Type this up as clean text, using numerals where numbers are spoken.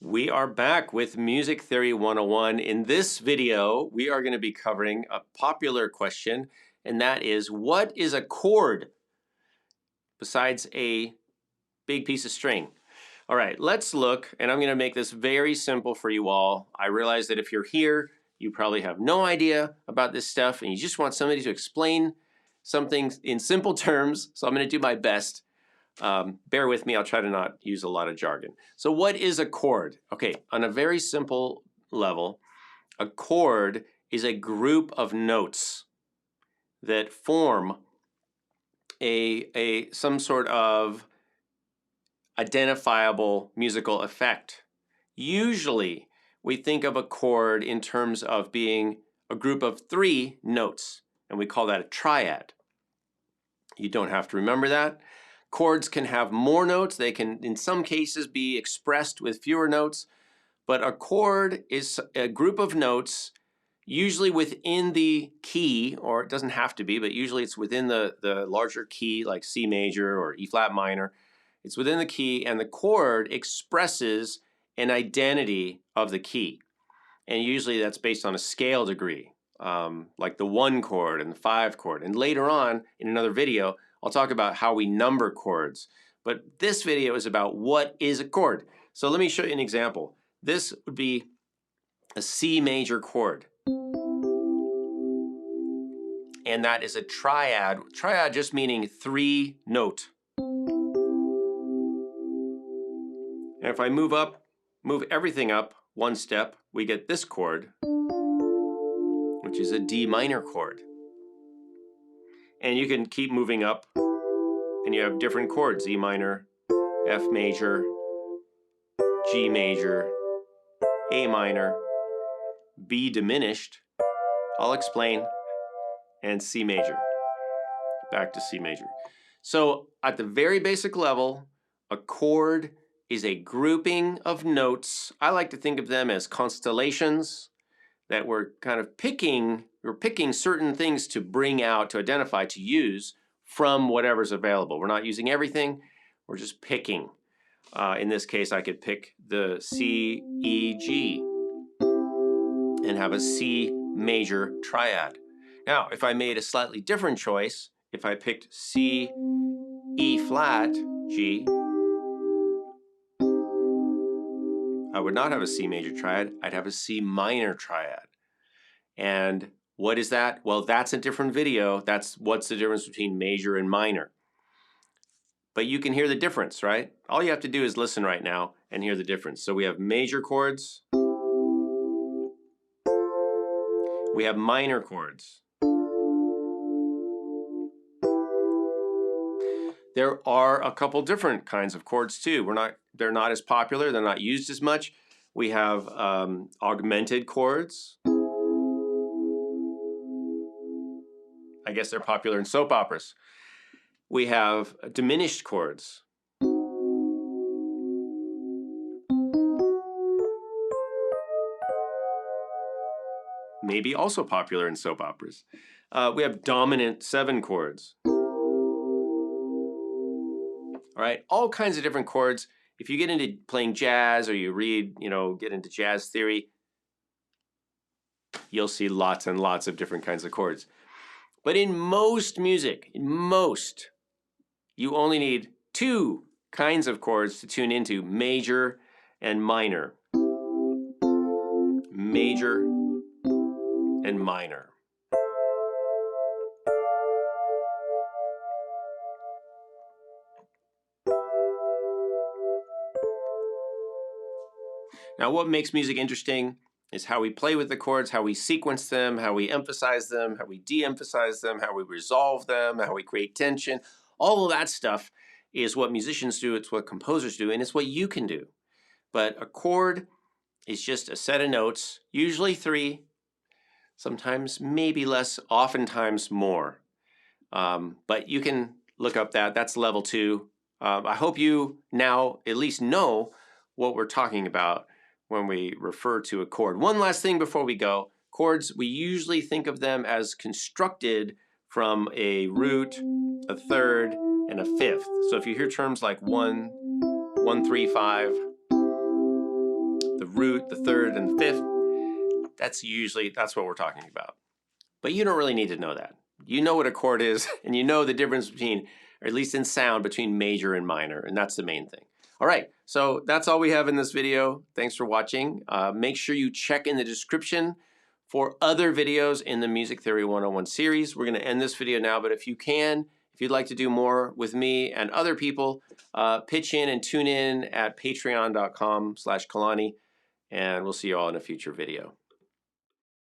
We are back with Music Theory 101. In this video, we are going to be covering a popular question, and that is, what is a chord besides a big piece of string? All right, let's look, and I'm going to make this very simple for you all. I realize that if you're here, you probably have no idea about this stuff, and you just want somebody to explain something in simple terms, so I'm going to do my best. Bear with me, I'll try to not use a lot of jargon. So what is a chord? Okay, on a very simple level, a chord is a group of notes that form some sort of identifiable musical effect. Usually, we think of a chord in terms of being a group of 3 notes, and we call that a triad. You don't have to remember that. Chords can have more notes. They can, in some cases, be expressed with fewer notes. But a chord is a group of notes, usually within the key, or it doesn't have to be, but usually it's within the larger key, like C major or E flat minor. It's within the key, and the chord expresses an identity of the key. And usually that's based on a scale degree, like the 1 chord and the 5 chord. And later on, in another video, I'll talk about how we number chords. But this video is about what is a chord. So let me show you an example. This would be a C major chord. And that is a triad. Triad just meaning 3 note. And if I move everything up 1 step, we get this chord, which is a D minor chord. And you can keep moving up, and you have different chords: E minor, F major, G major, A minor, B diminished, I'll explain, and C major. Back to C major. So at the very basic level, a chord is a grouping of notes. I like to think of them as constellations that we're kind of picking certain things to bring out, to identify, to use from whatever's available. We're not using everything, we're just picking. In this case, I could pick the C, E, G and have a C major triad. Now, if I made a slightly different choice, if I picked C, E flat, G, I would not have a C major triad, I'd have a C minor triad. And what is that? Well, that's a different video. That's what's the difference between major and minor. But you can hear the difference, right? All you have to do is listen right now and hear the difference. So we have major chords. We have minor chords. There are a couple different kinds of chords too. They're not as popular, they're not used as much. We have augmented chords. I guess they're popular in soap operas. We have diminished chords. Maybe also popular in soap operas. We have dominant 7 chords. All right, all kinds of different chords. If you get into playing jazz, or you read, get into jazz theory, you'll see lots and lots of different kinds of chords. But in most music, you only need 2 kinds of chords to tune into: major and minor. Major and minor. Now, what makes music interesting is how we play with the chords, how we sequence them, how we emphasize them, how we de-emphasize them, how we resolve them, how we create tension. All of that stuff is what musicians do, it's what composers do, and it's what you can do. But a chord is just a set of notes, usually 3, sometimes maybe less, oftentimes more. But you can look up that's level 2. I hope you now at least know what we're talking about when we refer to a chord. One last thing before we go. Chords, we usually think of them as constructed from a root, a third, and a fifth. So if you hear terms like 1, 1, 3, 5, root, the third, and the fifth. That's what we're talking about. But you don't really need to know that. You know what a chord is, and you know the difference between, or at least in sound, between major and minor, and that's the main thing. All right, so that's all we have in this video. Thanks for watching. Make sure you check in the description for other videos in the Music Theory 101 series. We're going to end this video now, but if you'd like to do more with me and other people, pitch in and tune in at patreon.com/Kalani, and we'll see you all in a future video.